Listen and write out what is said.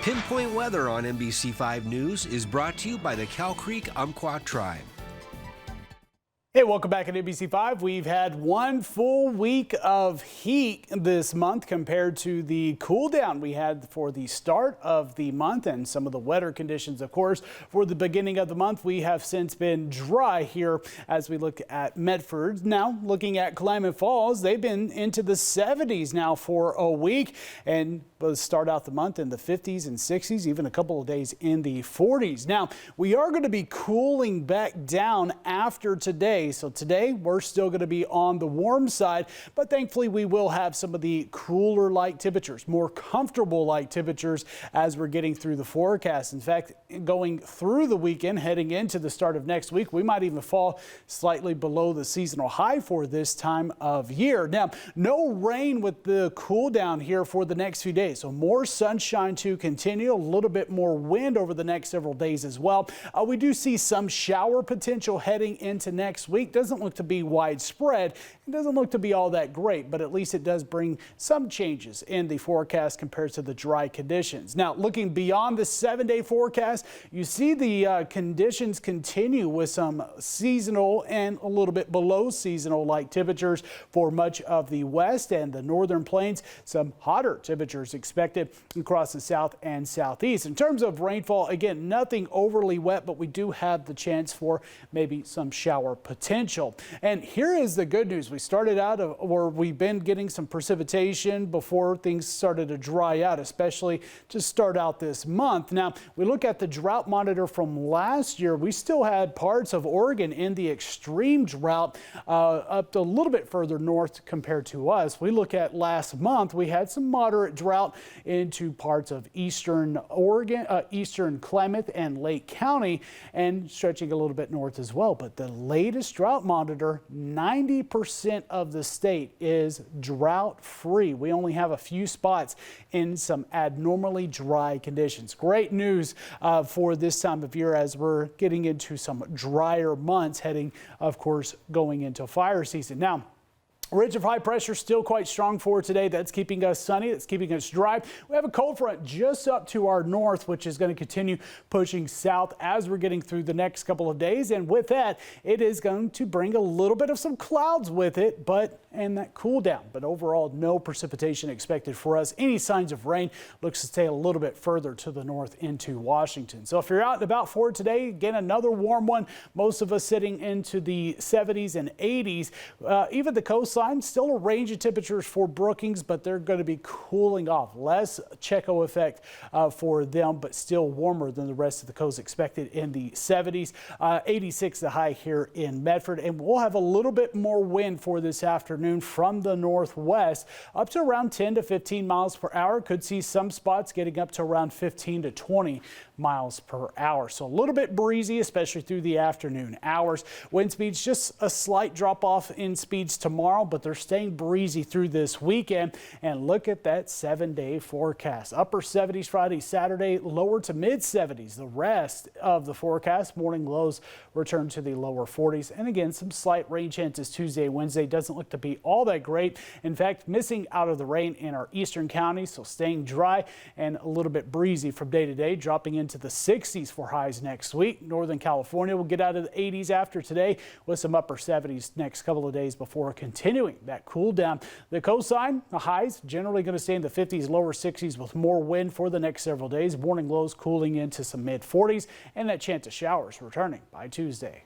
Pinpoint Weather on NBC5 News is brought to you by the Cow Creek Umpqua Tribe. Hey, welcome back at NBC5. We've had one full week of heat this month compared to the cool down we had for the start of the month and some of the wetter conditions, of course. For the beginning of the month, we have since been dry here as we look at Medford. Now, looking at Klamath Falls, they've been into the 70s now for a week and we'll start out the month in the 50s and 60s, even a couple of days in the 40s. Now, we are going to be cooling back down after today. So today we're still going to be on the warm side, but thankfully we will have some of the cooler light temperatures, more comfortable light temperatures as we're getting through the forecast. In fact, going through the weekend, heading into the start of next week, we might even fall slightly below the seasonal high for this time of year. Now, no rain with the cool down here for the next few days. So more sunshine to continue, a little bit more wind over the next several days as well. We do see some shower potential heading into next week. Doesn't look to be widespread. It doesn't look to be all that great, but at least it does bring some changes in the forecast compared to the dry conditions. Now, looking beyond the 7-day forecast, you see the conditions continue with some seasonal and a little bit below seasonal like temperatures for much of the west and the northern plains. Some hotter temperatures expected across the south and southeast. In terms of rainfall, again, nothing overly wet, but we do have the chance for maybe some shower potential. And here is the good news. We started out or we've been getting some precipitation before things started to dry out, especially to start out this month. Now, we look at the drought monitor from last year. We still had parts of Oregon in the extreme drought up to a little bit further north compared to us. We look at last month, we had some moderate drought into parts of eastern Oregon, eastern Klamath and Lake County, and stretching a little bit north as well. But the latest drought monitor, 90% of the state is drought free. We only have a few spots in some abnormally dry conditions. Great news for this time of year as we're getting into some drier months, heading, of course, going into fire season. Now, ridge of high pressure still quite strong for today. That's keeping us sunny. That's keeping us dry. We have a cold front just up to our north, which is going to continue pushing south as we're getting through the next couple of days. And with that, it is going to bring a little bit of some clouds with it, and that cool down. But overall, no precipitation expected for us. Any signs of rain looks to stay a little bit further to the north into Washington. So if you're out and about for today, again, another warm one. Most of us sitting into the 70s and 80s. Even the coastline, still a range of temperatures for Brookings, but they're going to be cooling off. Less Checo effect for them, but still warmer than the rest of the coast, expected in the 70s. 86 the high here in Medford, and we'll have a little bit more wind for this afternoon from the northwest, up to around 10 to 15 miles per hour. Could see some spots getting up to around 15 to 20 miles per hour. So a little bit breezy, especially through the afternoon hours. Wind speeds just a slight drop off in speeds tomorrow, but they're staying breezy through this weekend. And look at that 7-day forecast. Upper 70s Friday, Saturday, lower to mid 70s. The rest of the forecast, morning lows return to the lower 40s. And again, some slight rain chances Tuesday, Wednesday. Doesn't look to be all that great. In fact, missing out of the rain in our eastern counties, so staying dry and a little bit breezy from day to day, dropping into the 60s for highs next week. Northern California will get out of the 80s after today with some upper 70s next couple of days before continuing that cool down. The coastline, the highs generally going to stay in the 50s, lower 60s with more wind for the next several days. Morning lows cooling into some mid 40s and that chance of showers returning by Tuesday.